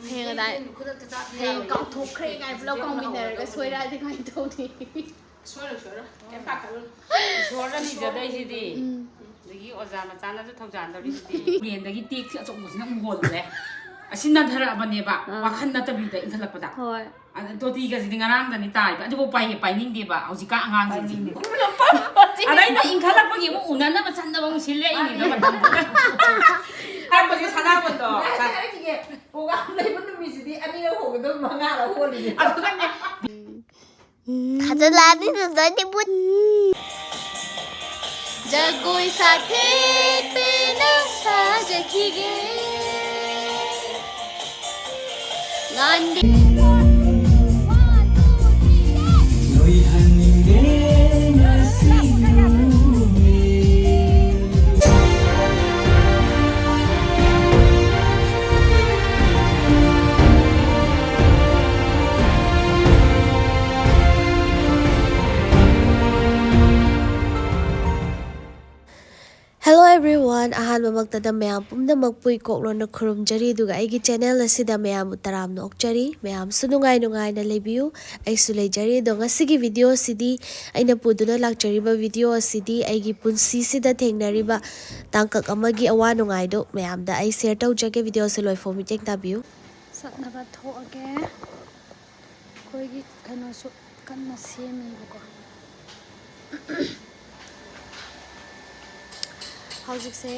ꯍꯌꯦꯡ ꯍꯌꯦꯡ ꯀꯥꯎꯊꯣꯛꯈ꯭ꯔꯦ ꯀꯥꯏ ꯄꯨꯂꯞ ꯀꯥꯎꯃꯤꯟꯅꯔꯒ ꯁꯣꯏꯔꯛꯑꯗꯤ ꯀꯃꯥꯏꯅ ꯇꯧꯅꯤ ꯁꯣꯏꯔꯣꯏ ꯀꯩꯝ ꯄꯥꯈꯠꯂꯨꯅꯨ ꯏꯁꯣꯔꯅ ꯅꯤꯖꯗꯣꯏꯁꯤꯗꯤ ꯑꯗꯒꯤ ꯑꯣꯖꯥ ꯃꯆꯥꯅꯁꯨ ꯊꯧꯖꯥꯟꯗꯧꯔꯤꯁꯤꯗꯤ ꯌꯦꯟꯗꯒꯤ ꯇꯦꯛꯁꯤ ꯑꯆꯧꯕꯁꯤꯅ ꯑꯃꯨꯛ ꯍꯣꯜꯂꯦ ꯑꯁꯤ ꯅꯟꯊꯔꯛꯑꯕꯅꯦꯕ ꯋꯥꯈꯜ ꯅꯠꯇꯕꯤꯗ ꯏꯟꯈꯠꯂꯛꯄꯗ ꯍꯣꯏ ꯑꯗ ꯇꯣꯇꯤꯒꯁꯤꯗꯤ ꯉꯔꯥꯡꯗꯅꯤ ꯇꯥꯏꯕ ꯑꯗꯨꯕꯨ ꯄꯥꯏꯅꯤꯡꯗꯦꯕ ꯍꯧꯖꯤꯛꯀꯥꯟ ꯑꯉꯥꯡꯁꯤꯡꯁꯤ ꯑꯗ ꯑꯩꯅ ꯏꯟꯈꯠꯂꯛꯄꯒꯤ ꯑꯃꯨꯛ ꯎꯅꯅꯕ ꯆꯠꯅꯕ ꯑꯃꯨꯛ ꯁꯤꯜꯂꯛꯏꯅꯤꯗ ꯃꯇꯝꯗꯨꯗ ꯍꯥꯏꯕꯗꯤ ꯁꯅꯥꯕꯗꯣ ꯄ꯭ꯔꯣꯒ꯭ꯔꯥꯝ ꯂꯩꯕ ꯅꯨꯃꯤꯠꯁꯤꯗꯤ ꯑꯅꯤꯔꯛ ꯍꯣꯡꯒꯗꯕ ꯃꯉꯥꯔꯛ ꯍꯣꯜꯂꯤꯅꯦ ꯑꯗꯨꯒꯅꯦ ꯊꯥꯖꯜꯂꯛꯑꯅꯤ ꯅꯪꯗꯤ ꯕꯨꯠ ꯖꯒꯣꯏ ꯁꯥꯊꯦꯛ ꯄꯦꯟꯅ ꯁꯥꯖꯈꯤꯒꯦ ꯉꯥꯟꯗꯤ Hello everyone, ahanbamagtada mayam pumnamagpu ikoklona khurumjari aduga aigi channel asida mayam taramna okjari mayam su nungai na lebiu aisu leijari do ngasigi video sidi aina puduna lakjariba video asidi aigi punsi sida thengnariba tangkak amagi awa nungai do mayam da ai share tawjage video se loi fomi tek tabiu satnaba thoage koigi kano su kanna semi bako ꯍꯧꯖꯤꯛꯁꯦ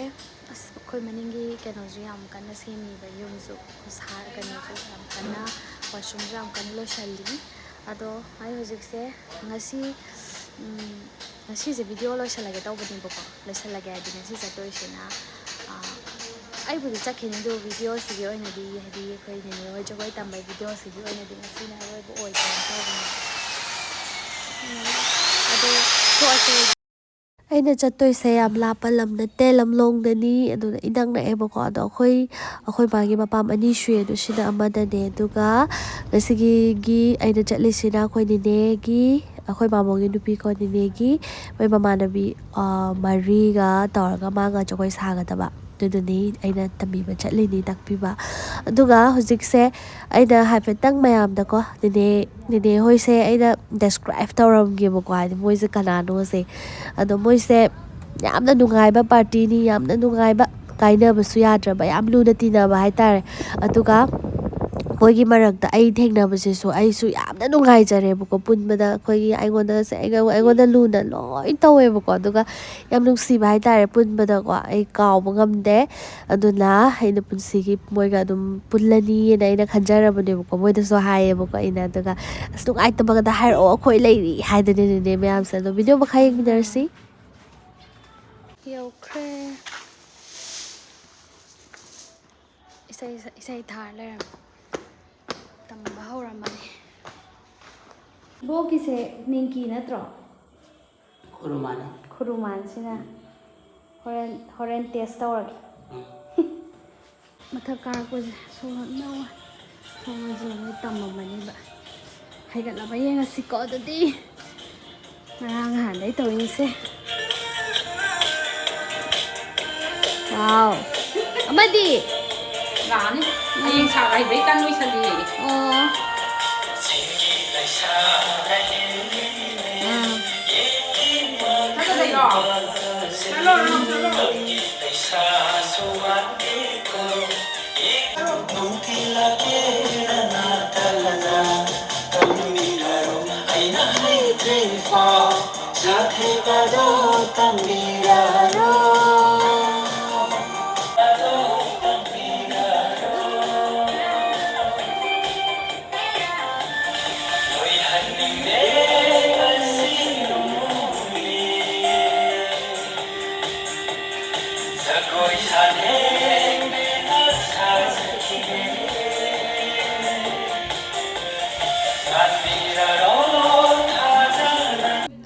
ꯑꯁ ꯑꯩꯈꯣꯏ ꯃꯅꯤꯡꯒꯤ ꯀꯩꯅꯣꯁꯨ ꯌꯥꯝ ꯀꯟꯅ ꯁꯦꯝꯃꯤꯕ ꯌꯨꯝꯁꯨ ꯀꯩꯅꯣꯁꯨ ꯌꯥꯝ ꯀꯟꯅ ꯋꯥꯁꯔꯨꯝꯁꯨ ꯌꯥꯝ ꯀꯟꯅ ꯂꯣꯏꯁꯜꯂꯤ ꯑꯗꯣ ꯑꯩ ꯍꯧꯖꯤꯛꯁꯦ ꯉꯁꯤꯁꯦ ꯚꯤꯗꯤꯑꯣ ꯂꯣꯏꯁꯜꯂꯒꯦ ꯇꯧꯕꯅꯦꯕꯀꯣ ꯂꯣꯏꯁꯜꯂꯒꯦ ꯍꯥꯏꯗꯤ ꯉꯁꯤ ꯆꯠꯇꯣꯏꯁꯤꯅ ꯑꯩꯕꯨꯗꯤ ꯆꯠꯈꯤꯅꯤ ꯑꯗꯨ ꯚꯤꯗꯤꯑꯣꯁꯤꯒꯤ ꯑꯣꯏꯅꯗꯤ ꯍꯥꯏꯗꯤ ꯑꯩꯈꯣꯏ ꯅꯦꯅꯦ ꯍꯣꯏ ꯖꯒꯣꯏ ꯇꯝꯕꯒꯤ ꯚꯤꯗꯤꯑꯣꯁꯤꯒꯤ ꯑꯣꯏꯅꯗꯤ ꯉꯁꯤꯅ ꯑꯔꯣꯏꯕ ꯑꯣꯏꯒꯦꯅ ꯇꯧꯕꯅꯦ ꯑꯗꯣ ꯊꯣꯛꯑꯁꯦ ꯑꯩꯅ ꯆꯠꯇꯣꯏꯁꯦ ꯌꯥꯝ ꯂꯥꯞꯄ ꯂꯝ ꯅꯠꯇꯦ ꯂꯝꯂꯣꯡꯗꯅꯤ ꯑꯗꯨꯅ ꯏꯅꯛ ꯅꯛꯑꯦꯕꯀꯣ ꯑꯗꯣ ꯑꯩꯈꯣꯏ ꯃꯥꯒꯤ ꯃꯄꯥꯝ ꯑꯅꯤ ꯁꯨꯏ ꯑꯗꯨ ꯁꯤꯅ ꯑꯃꯗꯅꯦ ꯑꯗꯨꯒ ꯉꯁꯤꯒꯤ ꯑꯩꯅ ꯆꯠꯂꯤꯁꯤꯅ ꯑꯩꯈꯣꯏ ꯅꯦꯅꯦꯒꯤ ꯑꯩꯈꯣꯏ ꯃꯥꯃꯣꯒꯤ ꯅꯨꯄꯤꯀꯣ ꯅꯦꯅꯦꯒꯤ ꯃꯣꯏ ꯃꯃꯥꯟꯅꯕꯤ ꯃꯔꯤꯒ ꯇꯧꯔꯒ ꯃꯥꯒ ꯖꯒꯣꯏ ꯁꯥꯒꯗꯕ ꯑꯗꯨꯗꯨꯅꯤ ꯑꯩꯅ ꯇꯝꯕꯤꯕ ꯆꯠꯂꯤꯅꯤ ꯇꯥꯛꯄꯤꯕ ꯑꯗꯨꯒ ꯍꯧꯖꯤꯛꯁꯦ ꯑꯩꯅ ꯍꯥꯏꯐꯦꯠꯇꯪ ꯃꯌꯥꯝꯗꯀꯣ ꯅꯦꯅꯦ ꯍꯣꯏꯁꯦ ꯑꯩꯅ ꯗꯦꯁꯀ꯭ꯔꯥꯏꯞ ꯇꯧꯔꯝꯒꯦꯕꯀꯣ ꯍꯥꯏꯗꯤ ꯃꯣꯏꯁꯦ ꯀꯅꯥꯅꯣꯁꯦ ꯑꯗꯣ ꯃꯣꯏꯁꯦ ꯌꯥꯝꯅ ꯅꯨꯡꯉꯥꯏꯕ ꯄꯥꯔꯇꯤꯅꯤ ꯌꯥꯝꯅ ꯅꯨꯡꯉꯥꯏꯕ ꯀꯥꯏꯅꯕꯁꯨ ꯌꯥꯗ꯭ꯔꯕ ꯌꯥꯝ ꯂꯨꯅ ꯇꯤꯟꯅꯕ ꯍꯥꯏꯇꯥꯔꯦ ꯑꯗꯨꯒ ꯃꯣꯏꯒꯤ ꯃꯔꯛꯇ ꯑꯩ ꯊꯦꯡꯅꯕꯁꯤꯁꯨ ꯑꯩꯁꯨ ꯌꯥꯝꯅ ꯅꯨꯡꯉꯥꯏꯖꯔꯦꯕꯀꯣ ꯄꯨꯟꯕꯗ ꯑꯩꯉꯣꯟꯗ ꯂꯨꯅ ꯂꯣꯏ ꯇꯧꯋꯦꯕꯀꯣ ꯑꯗꯨꯒ ꯌꯥꯝ ꯅꯨꯡꯁꯤꯕ ꯍꯥꯏꯇꯥꯔꯦ ꯄꯨꯟꯕꯗꯀꯣ ꯑꯩ ꯀꯥꯎꯕ ꯉꯝꯗꯦ ꯑꯗꯨꯅ ꯑꯩꯅ ꯄꯨꯟꯁꯤꯒꯤ ꯃꯣꯏꯒ ꯑꯗꯨꯝ ꯄꯨꯜꯂꯅꯤꯅ ꯑꯩꯅ ꯈꯟꯖꯔꯕꯅꯦꯕꯀꯣ ꯃꯣꯏꯗꯁꯨ ꯍꯥꯏꯌꯦꯕꯀꯣ ꯑꯩꯅ ꯑꯗꯨꯒ ꯑꯁ ꯅꯨꯡꯉꯥꯏꯇꯕꯒꯗ ꯍꯥꯏꯔꯛꯑꯣ ꯑꯩꯈꯣꯏ ꯂꯩꯔꯤ ꯍꯥꯏꯗꯅꯦ ꯃꯌꯥꯝꯁꯦ ꯑꯗꯣ ꯚꯤꯗꯤꯑꯣ ꯃꯈꯥ ꯌꯦꯡꯃꯤꯟꯅꯔꯁꯤ ꯌꯧꯈ꯭ꯔꯦ ꯏꯁꯩ ꯊꯥꯔ ꯂꯩꯔꯝꯃꯦ ꯇꯝꯕ ꯍꯧꯔꯝꯃꯅꯤ ꯕꯣꯛꯀꯤꯁꯦ ꯅꯤꯡꯀꯤ ꯅꯠꯇ꯭ꯔꯣ ꯈꯨꯔꯨꯃꯥꯟꯁꯤꯅ ꯍꯣꯔꯦꯟ ꯇꯦꯁ ꯇꯧꯔꯒꯦ ꯃꯊꯛ ꯀꯥꯔꯛꯄꯁꯦ ꯁꯣꯔꯅ ꯊꯣꯡꯁꯦ ꯃꯣꯏ ꯇꯝꯃꯝꯃꯅꯤꯕ ꯍꯩꯒꯠꯂꯕ ꯌꯦꯡꯉꯁꯤꯀꯣ ꯑꯗꯨꯗꯤ ꯉꯔꯥꯡ ꯅꯍꯥꯟꯗꯩ ꯇꯧꯔꯤꯁꯦ ꯋꯥꯎ ꯑꯃꯗꯤ ꯂꯥꯛꯑꯅꯤ ꯍꯌꯦꯡ ꯁꯥꯕ ꯍꯩꯕꯩ ꯀꯟ ꯂꯣꯏꯁꯜꯂꯤ ꯑꯣ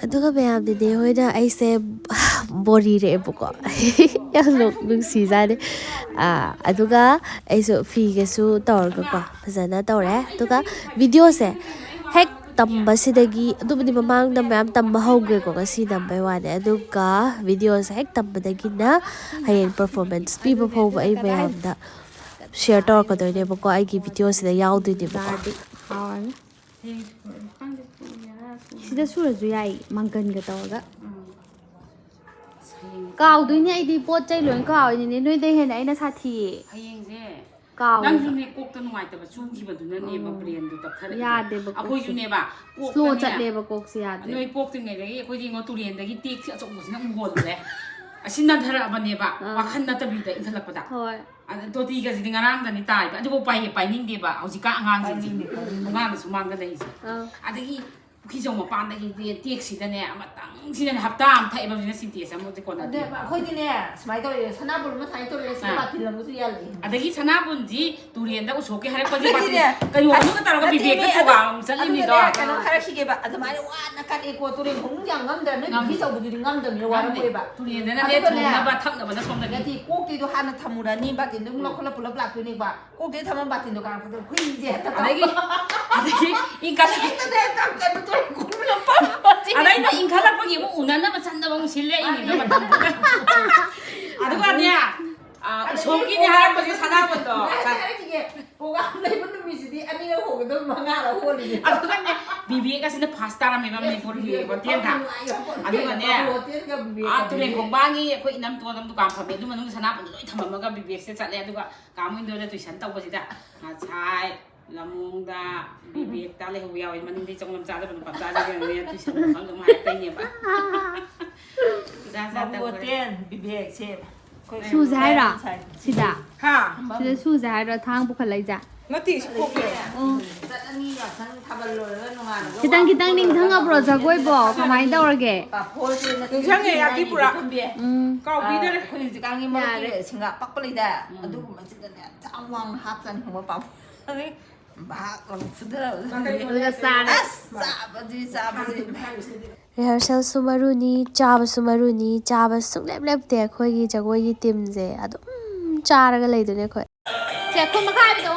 ꯑꯗꯨꯒ ꯃꯌꯥꯝꯗꯤꯅꯦ ꯍꯣꯏꯅ ꯑꯩꯁꯦ ꯕꯣꯔꯤꯔꯛꯑꯦꯕꯀꯣ ꯌꯥꯝ ꯅꯨꯡꯁꯤꯖꯥꯅꯤ ꯑꯗꯨꯒ ꯑꯩꯁꯨ ꯐꯤꯒꯁꯨ ꯇꯧꯔꯒꯀꯣ ꯐꯖꯅ ꯇꯧꯔꯦ ꯑꯗꯨꯒ ꯚꯤꯗꯤꯑꯣꯁꯦ ꯍꯦꯛ ꯇꯝꯕꯁꯤꯗꯒꯤ ꯑꯗꯨꯕꯨꯗꯤ ꯃꯃꯥꯡꯗ ꯃꯌꯥꯝ ꯇꯝꯕ ꯍꯧꯈ꯭ꯔꯦꯀꯣ ꯉꯁꯤ ꯇꯝꯕꯩ ꯋꯥꯅꯦ ꯑꯗꯨꯒ ꯚꯤꯗꯤꯑꯣꯁꯦ ꯍꯦꯛ ꯇꯝꯕꯗꯒꯤꯅ ꯍꯌꯦꯡ ꯄꯔꯐꯣꯔꯃꯦꯟꯁ ꯄꯤꯕ ꯐꯥꯎꯕ ꯑꯩ ꯃꯌꯥꯝꯗ ꯁꯤꯌꯔ ꯇꯧꯔꯛꯀꯗꯣꯏꯅꯦꯕꯀꯣ ꯑꯩꯒꯤ ꯚꯤꯗꯤꯑꯣꯁꯤꯗ ꯌꯥꯎꯗꯣꯏꯅꯦꯕꯀꯣ ꯍꯥꯎꯔꯅꯤ ꯁꯤꯗ ꯁꯨꯔꯁꯨ ꯌꯥꯏ ꯃꯪꯒꯟꯒ ꯇꯧꯔꯒ ꯀꯥꯎꯗꯣꯏꯅꯦ ꯑꯩꯗꯤ ꯄꯣꯠ ꯆꯩ ꯂꯣꯏ ꯀꯥꯎꯏꯅꯦ ꯅꯣꯏꯗꯩ ꯍꯦꯟꯅ ꯑꯩꯅ ꯁꯥꯊꯤꯌꯦ ꯍꯌꯦꯡꯁꯦ ꯀꯥꯎꯋꯦꯕ ꯅꯪꯁꯨꯅꯦ ꯀꯣꯛꯇ ꯅꯨꯡꯉꯥꯏꯇꯕ ꯆꯨꯈꯤꯕꯗꯨꯅꯅꯦꯕ ꯕ꯭ꯔꯦꯟꯗꯨ ꯇꯞꯊꯔꯛꯏꯗꯣ ꯌꯥꯗꯦꯕ ꯀꯣꯛꯁꯦ ꯑꯩꯈꯣꯏꯁꯨꯅꯦꯕ ꯁ꯭ꯂꯣ ꯀꯣꯛꯇꯅꯦ ꯆꯠꯂꯦꯕ ꯀꯣꯛꯁꯦ ꯌꯥꯗ꯭ꯔꯦ ꯅꯣꯏ ꯄꯣꯛꯇ꯭ꯔꯤꯉꯩꯗꯒꯤ ꯑꯩꯈꯣꯏꯗꯤ ꯌꯦꯡꯉꯣ ꯇꯨꯔꯦꯟꯗꯒꯤ ꯇꯦꯛꯁꯤ ꯑꯆꯧꯕꯁꯤꯅ ꯑꯃꯨꯛ ꯍꯣꯜꯂꯨꯔꯦ ꯑꯁꯤ ꯅꯟꯊꯔꯛꯑꯕꯅꯦꯕ ꯋꯥꯈꯜ ꯅꯠꯇꯕꯤꯗ ꯏꯟꯈꯠꯂꯛꯄꯗ ꯍꯣꯏ ꯑꯗ ꯇꯣꯇꯤꯒꯁꯤꯗꯤ ꯉꯔꯥꯡꯗꯅꯤ ꯇꯥꯔꯤꯕ ꯑꯗꯨꯕꯨ ꯄꯥꯏꯅꯤꯡꯗꯦꯕ ꯍꯧꯖꯤꯛꯀꯥꯟ ꯑꯉꯥꯡꯁꯤꯡꯁꯦ ꯊꯣꯡꯒꯥꯟꯗꯁꯨ ꯃꯥꯡꯗ ꯂꯩꯔꯤꯁꯦ ꯑꯗꯒꯤ ꯄꯨꯈ꯭ꯔꯤꯖꯧ ꯃꯄꯥꯟꯗꯒꯤꯗꯤ ꯇꯦꯛꯁꯤꯗꯅꯦ ꯑꯃꯇꯪꯁꯤꯗꯅꯦ ꯍꯞꯇꯥ ꯑꯃ ꯊꯛꯑꯦꯕ ꯍꯧꯖꯤꯛꯅ ꯁꯤꯟꯇꯦꯛꯁ ꯑꯃꯗꯤ ꯀꯣꯟꯅꯗꯦ ꯑꯩꯈꯣꯏꯗꯤꯅꯦ ꯁꯨꯃꯥꯏꯅ ꯇꯧꯔꯦ ꯁꯅꯥꯕꯨꯟ ꯑꯃ ꯁꯨꯃꯥꯏꯅ ꯇꯧꯔꯦ ꯁꯤ ꯕꯥꯇꯤꯟ ꯑꯃꯁꯨ ꯌꯥꯜꯂꯛꯑꯦ ꯑꯗꯒꯤ ꯁꯅꯥꯕꯨꯟꯁꯤ ꯇꯨꯔꯦꯟꯗ ꯎꯁꯣꯛꯀꯦ ꯍꯥꯏꯔꯛꯄꯁꯤ ꯀꯩꯅꯣ ꯑꯃꯒ ꯇꯧꯔꯒ ꯕꯤꯕꯦꯛꯇ ꯄ꯭ꯔꯣꯒ꯭ꯔꯥꯝ ꯑꯃ ꯆꯠꯂꯤꯅꯤꯗꯣ ꯀꯩꯅꯣ ꯍꯥꯏꯔꯛꯈꯤꯒꯦꯕ ꯑꯗꯨꯃꯥꯏꯅ ꯋꯥꯅ ꯀꯠꯂꯦꯀꯣ ꯇꯨꯔꯦꯟ ꯈꯣꯡꯅꯨꯡ ꯌꯥꯝ ꯉꯝꯗ꯭ꯔ ꯅꯣꯏ ꯄꯨꯈ꯭ꯔꯤ ꯇꯧꯕꯗꯨꯗꯤ ꯉꯝꯗꯕꯅꯤꯅ ꯋꯥꯔꯝꯃꯣꯏꯕ ꯇꯨꯔꯦꯟꯗꯅꯅꯦ ꯊꯣꯡꯅꯕ ꯊꯛꯅꯕꯅ ꯁꯣꯝꯗꯒꯤ ꯅꯠꯇꯦ ꯀꯣꯛꯇꯤꯗꯣ ꯍꯥꯟꯅ ꯊꯝꯃꯨꯔꯅꯤ ꯕꯥꯇꯤꯟꯗꯨ ꯑꯃꯨꯛ ꯂꯧꯈꯠꯂ ꯄꯨꯂꯞ ꯂꯥꯛꯇꯣꯏꯅꯦꯕ ꯀꯣꯛꯇꯤ ꯊꯝꯃ ꯕꯥꯇꯤꯟꯗꯣ ꯀꯥꯔꯛꯄꯗ ꯍꯨꯏꯁꯦ ꯍꯦꯛꯇ ꯑꯗꯒꯤ ꯑꯗ ꯑꯩꯅ ꯏꯟꯈꯠꯂꯛꯄꯒꯤ ꯑꯃꯨꯛ ꯎꯅꯅꯕ ꯆꯠꯅꯕ ꯑꯃꯨꯛ ꯁꯤꯜꯂꯛꯏꯅꯤꯗꯣ ꯃꯇꯝꯗꯨꯗ ꯑꯗꯨꯒꯅꯦ ꯎꯁꯣꯞꯀꯤꯅꯦ ꯍꯥꯏꯔꯛꯄꯁꯦ ꯁꯅꯥꯕꯨꯟꯗꯣ ꯍꯥꯏꯔꯛꯈꯤꯒꯦ ꯄ꯭ꯔꯣꯒ꯭ꯔꯥꯝ ꯂꯩꯕ ꯅꯨꯃꯤꯠꯁꯤꯗꯤ ꯑꯅꯤꯔꯛ ꯍꯣꯡꯒꯗꯕ ꯃꯉꯥꯔꯛ ꯍꯣꯜꯂꯤꯅꯦ ꯑꯗꯨꯒꯅꯦ ꯕꯤꯕꯦꯛ ꯑꯁꯤꯅ ꯐꯥꯁ ꯇꯥꯔꯝꯃꯦꯕ ꯃꯅꯤꯄꯨꯔꯒꯤ ꯍꯣꯇꯦꯜꯗ ꯑꯗꯨꯒꯅꯦ ꯇꯨꯔꯦꯟ ꯈꯣꯡꯕꯥꯡꯒꯤ ꯑꯩꯈꯣꯏ ꯏꯅꯝꯇꯣꯟ ꯑꯃ ꯗꯨꯀꯥꯟ ꯐꯝꯃꯦ ꯑꯗꯨ ꯃꯅꯨꯡꯗ ꯁꯅꯥꯕꯨꯟꯗꯣ ꯂꯣꯏ ꯊꯝꯃꯝꯃꯒ ꯕꯤꯕꯦꯛꯁꯦ ꯆꯠꯂꯦ ꯑꯗꯨꯒ ꯀꯥꯃꯣꯏꯗꯣꯗ ꯇꯨꯏꯁꯟ ꯇꯧꯕꯁꯤꯗ ꯉꯁꯥꯏ ꯂꯝꯃꯣꯡꯗ ꯕꯤꯕꯦꯛꯇ ꯂꯩꯍꯧꯕ ꯌꯥꯎꯋꯦ ꯃꯅꯤꯡꯗꯩ ꯆꯧꯅꯝ ꯆꯥꯗꯕ ꯅꯨꯄꯥ ꯆꯥꯖꯒꯅꯦ ꯇꯨꯏꯁꯟ ꯃꯐꯝꯗ ꯑꯃꯨꯛ ꯍꯥꯏꯔꯛꯇꯣꯏꯅꯦꯕ ꯍꯣꯇꯦꯜ ꯕꯤꯕꯦꯛꯁꯦ ꯁꯨꯁꯦ ꯍꯥꯏꯔꯣ ꯁꯤꯗ ꯍꯥ ꯁꯤꯗ ꯁꯨꯁꯦ ꯍꯥꯏꯔꯣ ꯊꯥꯡ ꯄꯨꯈꯠꯂꯛꯏꯁꯦ ꯅꯠꯇꯦ ꯁꯣꯛꯀꯦ ꯆꯠꯂꯅꯤ ꯌꯥꯎꯁꯪ ꯊꯥꯕꯜ ꯂꯣꯏꯔꯒ ꯅꯣꯡꯉꯥꯜꯂꯒ ꯈꯤꯇꯪ ꯈꯤꯇꯪ ꯅꯤꯡꯁꯤꯡꯉꯕ꯭ꯔꯣ ꯖꯒꯣꯏꯕꯣ ꯀꯃꯥꯏꯅ ꯇꯧꯔꯒꯦ ꯅꯤꯡꯁꯤꯡꯉꯦ ꯌꯥꯀꯤ ꯄꯨꯔꯥ ꯀꯥꯎꯕꯤꯗꯔꯦ ꯑꯩꯈꯣꯏ ꯍꯧꯖꯤꯛꯀꯥꯟꯒꯤ ꯃꯔꯨꯞꯀꯤ ꯁꯤꯡꯒꯥ ꯄꯛꯄ ꯂꯩꯗ ꯑꯗꯨꯒꯨꯝꯕꯁꯤꯗꯅꯦ ꯆꯥꯎ ꯋꯥꯡꯅ ꯍꯥꯞꯆꯅꯤ ꯈꯪꯕ ꯄꯥꯝ ꯑꯗꯨꯒ ꯆꯥꯔꯦ ꯔꯤꯍꯔꯁꯦꯜꯁꯨ ꯃꯔꯨꯅꯤ ꯆꯥꯕꯁꯨ ꯃꯔꯨꯅꯤ ꯆꯥꯕ ꯁꯨꯡꯂꯦꯞ ꯂꯦꯞꯇꯦ ꯑꯩꯈꯣꯏꯒꯤ ꯖꯒꯣꯏꯒꯤ ꯇꯤꯝꯁꯦ ꯑꯗꯨꯝ ꯆꯥꯔꯒ ꯂꯩꯗꯣꯏꯅꯦ ꯑꯩꯈꯣꯏ ꯁꯦ ꯈꯨꯠ ꯃꯈꯥꯏꯕꯤꯗꯣ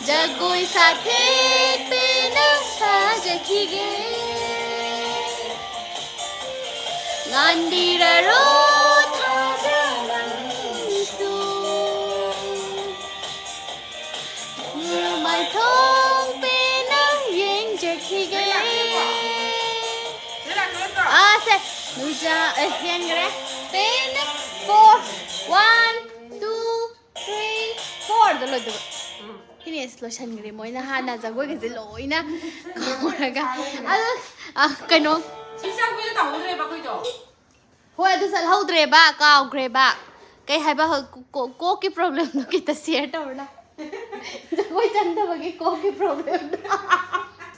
जगोई साथे पेना साजखिगे गांधीररो थाजमंसु माइथों पेना येंजखिगे आसे नुजा येंगरे पेना 4 1 2 3 4 दलो Kinis lotion moina hana jagoi gese loina koraga adu kaino ꯁꯤ ꯆꯪꯕꯤꯗꯣ ꯇꯧꯍꯧꯗ꯭ꯔꯦꯕ ꯑꯩꯈꯣꯏꯗꯣ hoi adu sal haudre ba kaugre ba kai haiba ko ki problem no kita share tawna jagoi chandabagi ko ki problem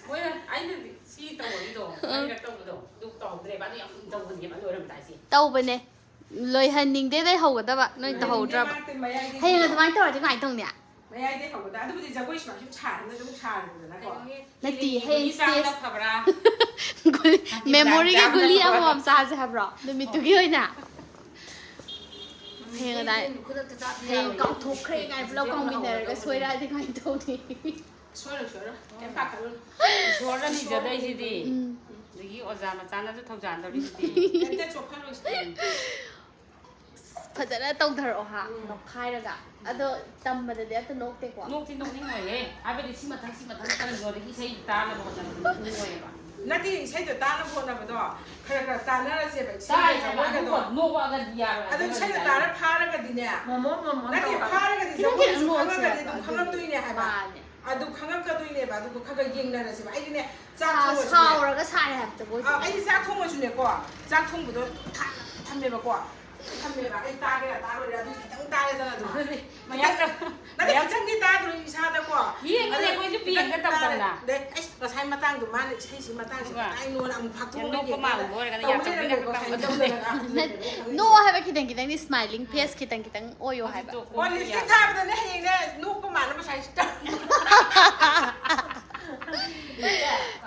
ꯃꯣꯏꯅ ꯑꯩꯅ ꯁꯤ ꯇꯧꯕꯒꯤꯗꯣ ꯑꯩꯅ ꯇꯧꯕꯗꯣ ꯑꯗꯨ ꯇꯧꯍꯧꯗ꯭ꯔꯦꯕ ꯑꯗꯨ ꯌꯥꯝ ꯇꯧꯕꯅꯦꯕ ꯂꯣꯏꯔꯝꯗꯥꯏꯁꯦ tawbane ꯂꯣꯏꯍꯟꯅꯤꯡꯗꯦ ꯂꯩꯍꯧꯒꯗꯕ ꯅꯣꯏ ꯇꯧꯍꯧꯗ꯭ꯔꯕ ꯍꯌꯦꯡ ꯑꯗꯨꯃꯥꯏꯅ ꯇꯧꯔꯗꯤ ꯀꯃꯥꯏꯅ ꯇꯧꯅꯤ ꯃꯌꯥꯏꯗꯩ ꯍꯧꯕꯗ ꯑꯗꯨꯕꯨꯗꯤ ꯖꯒꯣꯏ ꯁꯨꯃꯥꯏꯅ ꯁꯨꯝ ꯁꯥꯔꯅ ꯑꯗꯨꯝ ꯁꯥꯔꯦꯗꯅꯀꯣ ꯅꯠꯇꯦ ꯍꯌꯦꯡ ꯆꯥꯕꯅ ꯁ꯭ꯇꯦꯖ ꯐꯕ꯭ꯔꯥ ꯃꯦꯃꯣꯔꯤꯒꯤ ꯒꯨꯂꯤ ꯑꯃꯃꯝ ꯆꯥꯁꯦ ꯍꯥꯏꯕ꯭ꯔꯣ ꯅꯨꯃꯤꯠꯇꯨꯒꯤ ꯑꯣꯏꯅ ꯍꯌꯦꯡ ꯑꯗꯥꯏ ꯍꯌꯦꯡ ꯀꯥꯎꯊꯣꯛꯈ꯭ꯔꯦ ꯀꯥꯏ ꯄꯨꯂꯞ ꯀꯥꯎꯃꯤꯟꯅꯔꯒ ꯁꯣꯏꯔꯛꯑꯗꯤ ꯀꯃꯥꯏꯅ ꯇꯧꯅꯤ ꯁꯣꯏꯔꯣꯏ ꯀꯩꯝ ꯄꯥꯈꯠꯂꯨꯅꯨ ꯏꯁꯣꯔꯅ ꯅꯤꯖꯗꯣꯏꯁꯤꯗꯤ ꯑꯗꯒꯤ ꯑꯣꯖꯥ ꯃꯆꯥꯅꯁꯨ ꯊꯧꯖꯥꯟꯗꯧꯔꯤꯁꯤꯗꯤ ꯀꯩꯝꯇ ꯆꯣꯛꯍꯜꯂꯣꯏꯁꯦ ꯐꯖꯅ ꯇꯧꯊꯔꯛꯑꯣ ꯍꯥ ꯅꯣꯛꯈꯥꯏꯔꯒ ꯑꯗꯣ ꯇꯝꯕꯗꯗꯤ ꯑꯝꯇ ꯅꯣꯛꯇꯦꯀꯣ ꯅꯣꯛꯇꯤ ꯅꯣꯛꯅꯤꯡꯉꯣꯏꯍꯦ ꯍꯥꯏꯕꯗꯤ ꯁꯤ ꯃꯊꯪ ꯀꯔꯤꯅꯣꯗꯒꯤ ꯏꯁꯩ ꯇꯥꯅꯕ ꯍꯣꯠꯅꯕꯗꯤ ꯅꯣꯛꯅꯤꯡꯉꯣꯏꯑꯕ ꯅꯠꯇꯦ ꯏꯁꯩꯗꯣ ꯇꯥꯅꯕ ꯍꯣꯠꯅꯕꯗꯣ ꯈꯔ ꯇꯥꯟꯅꯔꯁꯦꯕ ꯇꯥꯏ ꯏꯁꯩꯒ ꯍꯥꯏꯕ ꯖꯒꯣꯏꯒꯗꯣ ꯅꯣꯛꯑꯒꯗꯤ ꯌꯥꯔꯣꯏ ꯑꯗꯨ ꯏꯁꯩꯗꯣ ꯇꯥꯔ ꯐꯥꯔꯒꯗꯤꯅꯦ ꯅꯠꯇꯦ ꯐꯥꯔꯒꯗꯤ ꯖꯒꯣꯏꯁꯨ ꯈꯪꯉꯒꯗꯤ ꯑꯗꯨꯝ ꯈꯪꯉꯛꯇꯣꯏꯅꯦ ꯍꯥꯏꯕ ꯑꯗꯨ ꯈꯪꯉꯛꯀꯗꯣꯏꯅꯦꯕ ꯑꯗꯨꯒ ꯈꯔ ꯌꯦꯡꯅꯔꯁꯦꯕ ꯑꯩꯗꯤꯅꯦ ꯆꯥꯛ ꯊꯣꯡꯉꯁꯨꯅꯦ ꯁꯥꯎꯔꯒ ꯁꯥꯔꯦ ꯍꯥꯏꯕ ꯖꯒꯣꯏ ꯑꯩꯗꯤ ꯆꯥꯛ ꯊꯣꯡꯉꯁꯨꯅꯦꯀꯣ ꯆꯥꯛ ꯊꯣꯡꯕꯗꯣ ꯊꯝꯃꯦꯕꯀꯣ ꯑꯩ ꯇꯥꯒꯦꯔꯥ ꯇꯥꯔꯣꯏꯔꯥ ꯑꯗꯨ ꯈꯤꯇꯪ ꯇꯥꯔꯦꯗꯅ ꯑꯗꯨꯝ ꯅꯠꯇꯦ ꯈꯤꯇꯪꯗꯤ ꯇꯥꯗ꯭ꯔꯣ ꯏꯁꯥꯗꯀꯣ ꯌꯦꯡꯉꯅꯤ ꯑꯩꯈꯣꯏꯁꯨ ꯌꯦꯡꯒ ꯇꯧꯗꯅ ꯉꯁꯥꯏ ꯃꯇꯥꯡꯗꯣ ꯃꯥꯅ ꯏꯁꯩꯁꯤ ꯃꯇꯥꯡꯁꯤ ꯀꯗꯥꯏꯅꯣꯅ ꯑꯃꯨꯛ ꯐꯥꯛꯇꯣꯛꯑꯒ ꯅꯣꯛꯄ ꯃꯥꯜꯂꯨꯕ ꯑꯣꯏꯔꯒꯅ ꯅꯣ ꯍꯥꯏꯕ ꯈꯤꯇꯪ ꯈꯤꯇꯪꯗꯤ ꯁ꯭ꯃꯥꯏꯂꯤꯡ ꯐꯦꯁ ꯈꯤꯇꯪ ꯈꯤꯇꯪ ꯑꯣꯏꯌꯣ ꯍꯥꯏꯕ ꯑꯣ ꯂꯤꯞꯁꯇꯤꯛ ꯊꯥꯕꯗꯅꯦ ꯍꯌꯦꯡꯅꯦ ꯅꯣꯛꯄ ꯃꯥꯟꯅꯕ ꯁꯥꯏꯁꯇ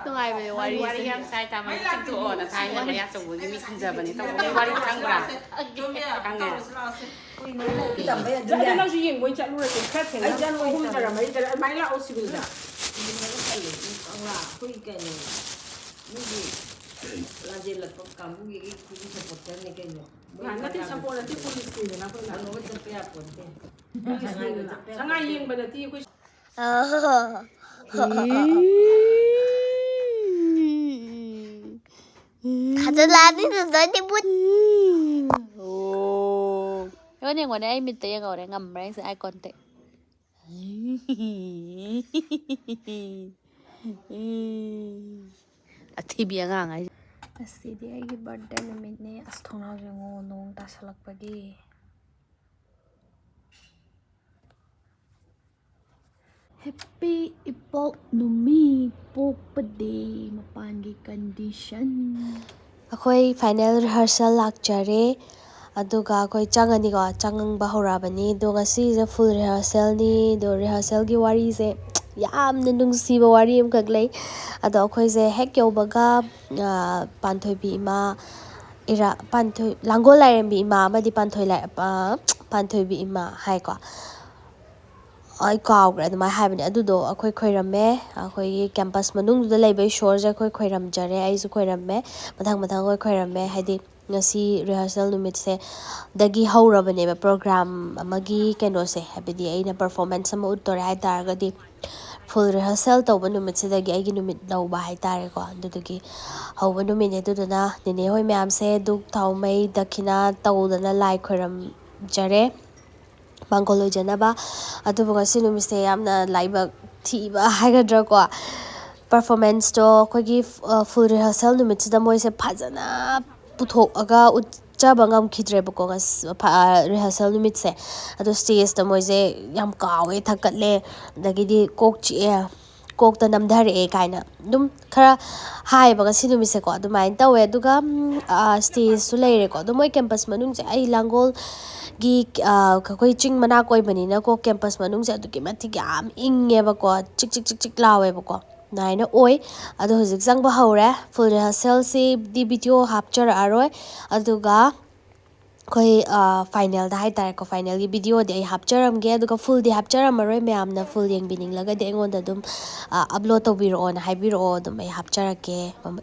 ꯅꯨꯡꯉꯥꯏꯕꯅꯦ ꯋꯥꯔꯤ ꯋꯥꯔꯤꯁꯦ ꯌꯥꯝ ꯁꯥꯏ ꯇꯥꯃ ꯆꯤꯡꯊꯣꯛꯑꯣꯅ ꯊꯥꯏꯅ ꯃꯌꯥ ꯆꯧꯕꯒꯤ ꯃꯤ ꯊꯤꯟꯖꯕꯅꯤ ꯇꯧꯕꯒꯤ ꯋꯥꯔꯤ ꯈꯪꯕ꯭ꯔꯥ ꯈꯪꯉꯦ ꯑꯗꯨ ꯅꯪꯁꯨ ꯌꯦꯡꯕꯣꯏ ꯆꯠꯂꯨꯔꯁꯦ ꯈꯔ ꯊꯦꯡꯅ 3:30 ꯑꯗꯨꯃꯥꯏꯅ ꯂꯥꯛꯑꯣ ꯁꯤꯕꯤꯜꯗ ꯑꯩꯈꯣꯏ ꯀꯩꯅꯣ ꯃꯤꯒꯤ ꯂꯥꯟꯖꯦꯜꯂꯛꯄ ꯀꯥꯡꯕꯨꯒꯤ ꯑꯩꯈꯣꯏꯒꯤ ꯁꯞꯄꯣꯔꯇꯔꯅꯤ ꯀꯩꯅꯣ ꯅꯠꯇꯦ ꯁꯞꯄꯣꯔꯠ ꯅꯠꯇꯦ ꯄꯨꯂꯤꯁꯅꯤꯗꯅ ꯑꯩꯈꯣꯏꯅ ꯀꯩꯅꯣꯒ ꯆꯠꯄ ꯌꯥꯄꯣꯟꯇꯦ ꯁꯉꯥꯏ ꯌꯦꯡꯕ ꯅꯠꯇꯦ ꯑꯩꯈꯣꯏ ꯊꯥꯖꯜꯂꯛꯑꯅꯤ ꯅꯪꯗꯤ ꯕꯨꯠ ꯏꯉꯣꯟ ꯌꯦꯡꯉꯣꯅꯦ ꯑꯩ ꯃꯤꯠꯇ ꯌꯦꯡꯉꯧꯔꯦ ꯉꯝꯕ꯭ꯔꯥ ꯌꯦꯡꯁꯦ ꯑꯥꯏ ꯀꯣꯟꯇꯦꯛ ꯑꯊꯤꯕꯤ ꯑꯉꯥꯡ ꯍꯥꯏꯁꯦ ꯉꯁꯤꯗꯤ ꯑꯩꯒꯤ ꯕꯥꯔꯗꯦ ꯅꯨꯃꯤꯠꯅꯦ ꯑꯁ ꯊꯣꯡꯅꯥꯎ ꯌꯦꯡꯉꯣ ꯅꯣꯡ ꯇꯥꯁꯜꯂꯛꯄꯒꯤ ꯍꯦꯞꯄꯤ ꯏꯄꯣꯛ ꯅꯨꯃꯤꯠ ꯄꯣꯛꯄꯗꯦ ꯃꯄꯥꯟꯒꯤ ꯀꯟꯗꯤꯁꯟ ꯑꯩꯈꯣꯏ ꯐꯥꯏꯅꯦꯜ ꯔꯤꯍꯔꯁꯦꯜ ꯂꯥꯛꯆꯔꯦ ꯑꯗꯨꯒ ꯑꯩꯈꯣꯏ ꯆꯪꯉꯅꯤꯀꯣ ꯆꯪꯕ ꯍꯧꯔꯛꯑꯕꯅꯤ ꯑꯗꯣ ꯉꯁꯤꯁꯦ ꯐꯨꯜ ꯔꯤꯍꯔꯁꯦꯜꯅꯤ ꯑꯗꯣ ꯔꯤꯍꯔꯁꯦꯜꯒꯤ ꯋꯥꯔꯤꯁꯦ ꯌꯥꯝꯅ ꯅꯨꯡꯁꯤꯕ ꯋꯥꯔꯤ ꯑꯃꯈꯛ ꯂꯩ ꯑꯗꯣ ꯑꯩꯈꯣꯏꯁꯦ ꯍꯦꯛ ꯌꯧꯕꯒ ꯄꯥꯟꯊꯣꯏꯕꯤ ꯏꯃꯥ ꯂꯥꯡꯒꯣꯜ ꯂꯥꯏꯔꯦꯝꯕꯤ ꯏꯃꯥ ꯑꯃꯗꯤ ꯄꯥꯟꯊꯣꯏꯕꯤ ꯏꯃꯥ ꯍꯥꯏꯀꯣ ꯑꯩ ꯀꯥꯎꯈ꯭ꯔꯦ ꯑꯗꯨꯃꯥꯏꯅ ꯍꯥꯏꯕꯅꯦ ꯑꯗꯨꯗꯣ ꯑꯩꯈꯣꯏ ꯈꯣꯏꯔꯝꯃꯦ ꯑꯩꯈꯣꯏꯒꯤ ꯀꯦꯝꯄꯁ ꯃꯅꯨꯡꯗꯨꯗ ꯂꯩꯕ ꯏꯁꯣꯔꯁꯦ ꯑꯩꯈꯣꯏ ꯈꯣꯏꯔꯝꯖꯔꯦ ꯑꯩꯁꯨ ꯈꯣꯏꯔꯝꯃꯦ ꯃꯊꯪ ꯑꯩꯈꯣꯏ ꯈꯣꯏꯔꯝꯃꯦ ꯍꯥꯏꯗꯤ ꯉꯁꯤ ꯔꯤꯍꯔꯁꯦꯜ ꯅꯨꯃꯤꯠꯁꯦ ꯗꯒꯤ ꯍꯧꯔꯕꯅꯦꯕ ꯄ꯭ꯔꯣꯒ꯭ꯔꯥꯝ ꯑꯃꯒꯤ ꯀꯩꯅꯣꯁꯦ ꯍꯥꯏꯕꯗꯤ ꯑꯩꯅ ꯄꯔꯐꯣꯔꯃꯦꯟꯁ ꯑꯃ ꯎꯠꯇꯣꯔꯦ ꯍꯥꯏ ꯇꯥꯔꯒꯗꯤ ꯐꯨꯜ ꯔꯤꯍꯔꯁꯦꯜ ꯇꯧꯕ ꯅꯨꯃꯤꯠꯁꯤꯗꯒꯤ ꯑꯩꯒꯤ ꯅꯨꯃꯤꯠ ꯂꯧꯕ ꯍꯥꯏꯇꯥꯔꯦꯀோ ꯑꯗꯨꯗꯨꯒꯤ ꯍꯧꯕ ꯅꯨꯃꯤꯠꯅꯦ ꯑꯗꯨꯗꯨꯅ ꯅꯦꯅꯦ ꯍꯣꯏ ꯃꯌꯥꯝꯁꯦ ꯙꯨꯛ ꯊꯥꯎꯃꯩ ꯗꯈꯤꯅꯥ ꯇꯧꯗꯅ ꯂꯥꯏ ꯈꯣꯏꯔꯝꯖꯔꯦ ꯃꯥꯡꯒꯣꯜ ꯑꯣꯏꯖꯅꯕ ꯑꯗꯨꯕꯨ ꯉꯁꯤ ꯅꯨꯃꯤꯠꯁꯦ ꯌꯥꯝꯅ ꯂꯥꯏꯕꯛ ꯊꯤꯕ ꯍꯥꯏꯒꯗ꯭ꯔꯥꯀꯣ ꯄꯔꯐꯣꯔꯃꯦꯟꯁꯇꯣ ꯑꯩꯈꯣꯏꯒꯤ ꯐꯨꯜ ꯔꯤꯍꯔꯁꯦꯜ ꯅꯨꯃꯤꯠꯁꯤꯗ ꯃꯣꯏꯁꯦ ꯐꯖꯅ ꯄꯨꯊꯣꯛꯑꯒ ꯎꯠꯆꯕ ꯉꯝꯈꯤꯗ꯭ꯔꯦꯕꯀꯣ ꯔꯤꯍꯔꯁꯦꯜ ꯅꯨꯃꯤꯠꯁꯦ ꯑꯗꯣ ꯁ꯭ꯇꯦꯖꯇ ꯃꯣꯏꯁꯦ ꯌꯥꯝ ꯀꯥꯎꯋꯦ ꯊꯛꯀꯠꯂꯦ ꯑꯗꯒꯤꯗꯤ ꯀꯣꯛ ꯆꯤꯛꯑꯦ ꯀꯣꯛꯇ ꯅꯝꯊꯔꯛꯑꯦ ꯀꯥꯏꯅ ꯑꯗꯨꯝ ꯈꯔ ꯍꯥꯏꯌꯦꯕ ꯉꯁꯤ ꯅꯨꯃꯤꯠꯁꯦꯀꯣ ꯑꯗꯨꯃꯥꯏꯅ ꯇꯧꯋꯦ ꯑꯗꯨꯒ ꯁ꯭ꯇꯦꯖꯁꯨ ꯂꯩꯔꯦꯀꯣ ꯑꯗꯣ ꯃꯣꯏ ꯀꯦꯝꯄꯁ ꯃꯅꯨꯡꯁꯦ ꯑꯩ ꯂꯥꯡꯒꯣꯜꯒꯤ ꯑꯩꯈꯣꯏ ꯆꯤꯡ ꯃꯅꯥꯛ ꯑꯣꯏꯕꯅꯤꯅꯀꯣ ꯀꯦꯝꯄꯁ ꯃꯅꯨꯡꯁꯦ ꯑꯗꯨꯛꯀꯤ ꯃꯇꯤꯛ ꯌꯥꯝ ꯏꯪꯉꯦꯕꯀꯣ ꯆꯤꯛ ꯆꯤꯛ ꯆꯤꯛ ꯆꯤꯛ ꯂꯥꯎꯋꯦꯕꯀꯣ ꯑꯗꯨꯃꯥꯏꯅ ꯑꯣꯏ ꯑꯗꯣ ꯍꯧꯖꯤꯛ ꯆꯪꯕ ꯍꯧꯔꯦ ꯐꯨꯜ ꯔꯤꯍꯔꯁꯦꯜꯁꯤꯗꯤ ꯚꯤꯗꯤꯑꯣ ꯍꯥꯞꯆꯔꯛꯑꯔꯣꯏ ꯑꯗꯨꯒ ꯑꯩꯈꯣꯏ ꯐꯥꯏꯅꯦꯜꯗ ꯍꯥꯏꯇꯥꯔꯦꯀꯣ ꯐꯥꯏꯅꯦꯜꯒꯤ ꯚꯤꯗꯤꯑꯣꯗꯤ ꯑꯩ ꯍꯥꯞꯆꯔꯝꯒꯦ ꯑꯗꯨꯒ ꯐꯨꯜꯗꯤ ꯍꯥꯞꯆꯔꯝꯃꯔꯣꯏ ꯃꯌꯥꯝꯅ ꯐꯨꯜ ꯌꯦꯡꯕꯤꯅꯤꯡꯂꯒꯗꯤ ꯑꯩꯉꯣꯟꯗ ꯑꯗꯨꯝ ꯑꯞꯂꯣꯗ ꯇꯧꯕꯤꯔꯛꯑꯣꯅ ꯍꯥꯏꯕꯤꯔꯛꯑꯣ ꯑꯗꯨꯝ ꯑꯩ ꯍꯥꯞꯆꯔꯛꯀꯦ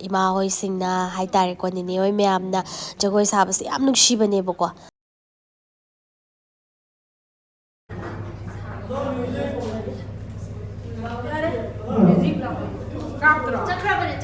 ꯏꯃꯥ ꯍꯣꯏꯁꯤꯡꯅ ꯍꯥꯏꯇꯥꯔꯦꯀꯣ ꯅꯦꯅꯦ ꯍꯣꯏ ꯃꯌꯥꯝꯅ ꯖꯒꯣꯏ ꯁꯥꯕꯁꯦ ꯌꯥꯝ ꯅꯨꯡꯁꯤꯕꯅꯦꯕꯀꯣ ꯆꯠꯈ꯭ꯔꯕꯅꯦ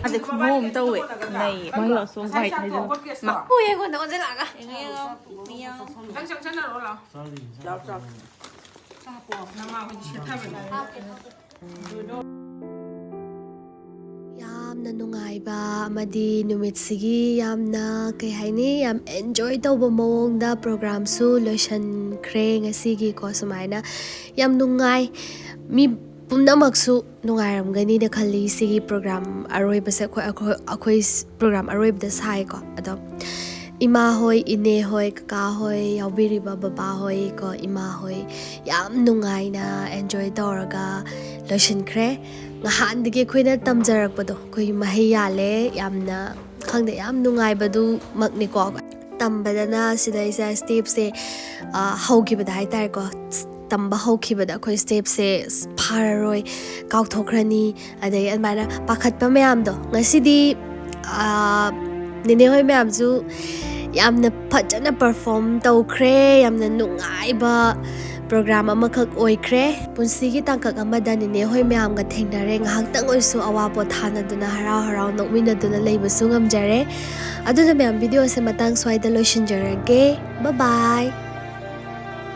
근데 구멍 떠왜 나이 마이어 송 화이 타이전 막 후에 건 언제 나가 당장 전화로 올라. 잡잡. 잡고 나가 싫다면. ꯌꯥꯝꯅ ꯅꯨꯡꯉꯥꯏꯕ ꯑꯃꯗꯤ ꯅꯨꯃꯤꯠꯁꯤꯒꯤ ꯌꯥꯝꯅ ꯀꯩ ꯍꯥꯏꯅꯤ ꯌꯥꯝ ꯑꯦꯟꯖꯣꯏ ꯇꯧꯕ ꯃꯑꯣꯡꯗ ꯄ꯭ꯔꯣꯒ꯭ꯔꯥꯝꯁꯨ ꯂꯣꯏꯁꯟꯈ꯭ꯔꯦ ꯉꯁꯤꯒꯤꯀꯣ ꯁꯨꯃꯥꯏꯅ ꯌꯥꯝ ꯅꯨꯡꯉꯥꯏ ꯃꯤ ꯄꯨꯝꯅꯃꯛꯁꯨ ꯅꯨꯡꯉꯥꯏꯔꯝꯒꯅꯤꯅ ꯈꯜꯂꯤ ꯁꯤꯒꯤ ꯄ꯭ꯔꯣꯒ꯭ꯔꯥꯝ ꯑꯔꯣꯏꯕꯁꯦ ꯑꯩꯈꯣꯏ ꯄ꯭ꯔꯣꯒ꯭ꯔꯥꯝ ꯑꯔꯣꯏꯕꯗ ꯁꯥꯏꯀꯣ ꯑꯗꯣ ꯏꯃꯥ ꯍꯣꯏ ꯏꯅꯦ ꯍꯣꯏ ꯀꯀꯥ ꯍꯣꯏ ꯌꯥꯎꯕꯤꯔꯤꯕ ꯕꯕꯥ ꯍꯣꯏ ꯀꯣ ꯏꯃꯥ ꯍꯣꯏ ꯌꯥꯝ ꯅꯨꯡꯉꯥꯏꯅ ꯑꯦꯟꯖꯣꯏ ꯇꯧꯔꯒ ꯂꯣꯏꯁꯤꯟꯈ꯭ꯔꯦ ꯉꯍꯥꯟꯗꯒꯤ ꯑꯩꯈꯣꯏꯅ ꯇꯝꯖꯔꯛꯄꯗꯣ ꯑꯩꯈꯣꯏ ꯃꯍꯩ ꯌꯥꯜꯂꯦ ꯌꯥꯝꯅ ꯈꯪꯗꯦ ꯌꯥꯝ ꯅꯨꯡꯉꯥꯏꯕꯗꯨꯃꯛꯅꯤꯀꯣ ꯇꯝꯕꯗꯅ ꯁꯤꯗꯩꯁꯦ ꯁ꯭ꯇꯦꯞꯁꯦ ꯍꯧꯈꯤꯕꯗ ꯍꯥꯏꯇꯥꯔꯦꯀꯣ ꯇꯝꯕ ꯍꯧꯈꯤꯕꯗ ꯑꯩꯈꯣꯏ ꯁ꯭ꯇꯦꯞꯁꯦ ꯐꯥꯔꯔꯣꯏ ꯀꯥꯎꯊꯣꯛꯈ꯭ꯔꯅꯤ ꯑꯗꯩ ꯑꯗꯨꯃꯥꯏꯅ ꯄꯥꯈꯠꯄ ꯃꯌꯥꯝꯗꯣ ꯉꯁꯤꯗꯤ ꯅꯦꯅꯦ ꯍꯣꯏ ꯃꯌꯥꯝꯁꯨ ꯌꯥꯝꯅ ꯐꯖꯅ ꯄꯔꯐꯣꯔꯝ ꯇꯧꯈ꯭ꯔꯦ ꯌꯥꯝꯅ ꯅꯨꯡꯉꯥꯏꯕ ꯄ꯭ꯔꯣꯒ꯭ꯔꯥꯝ ꯑꯃꯈꯛ ꯑꯣꯏꯈ꯭ꯔꯦ ꯄꯨꯟꯁꯤꯒꯤ ꯇꯥꯡꯀꯛ ꯑꯃꯗ ꯅꯦꯅꯦ ꯍꯣꯏ ꯃꯌꯥꯝꯒ ꯊꯦꯡꯅꯔꯦ ꯉꯥꯏꯍꯥꯛꯇꯪ ꯑꯣꯏꯁꯨ ꯑꯋꯥ ꯄꯣꯊꯥꯅꯗꯨꯅ ꯍꯔꯥꯎ ꯍꯔꯥꯎ ꯅꯣꯛꯃꯤꯟꯅꯗꯨꯅ ꯂꯩꯕꯁꯨ ꯉꯝꯖꯔꯦ ꯑꯗꯨꯅ ꯃꯌꯥꯝ ꯚꯤꯗꯤꯑꯣꯁꯦ ꯃꯇꯥꯡ ꯁ꯭ꯋꯥꯏꯗ ꯂꯣꯏꯁꯤꯟꯖꯔꯒꯦ ꯕꯥꯏ ꯕꯥꯏ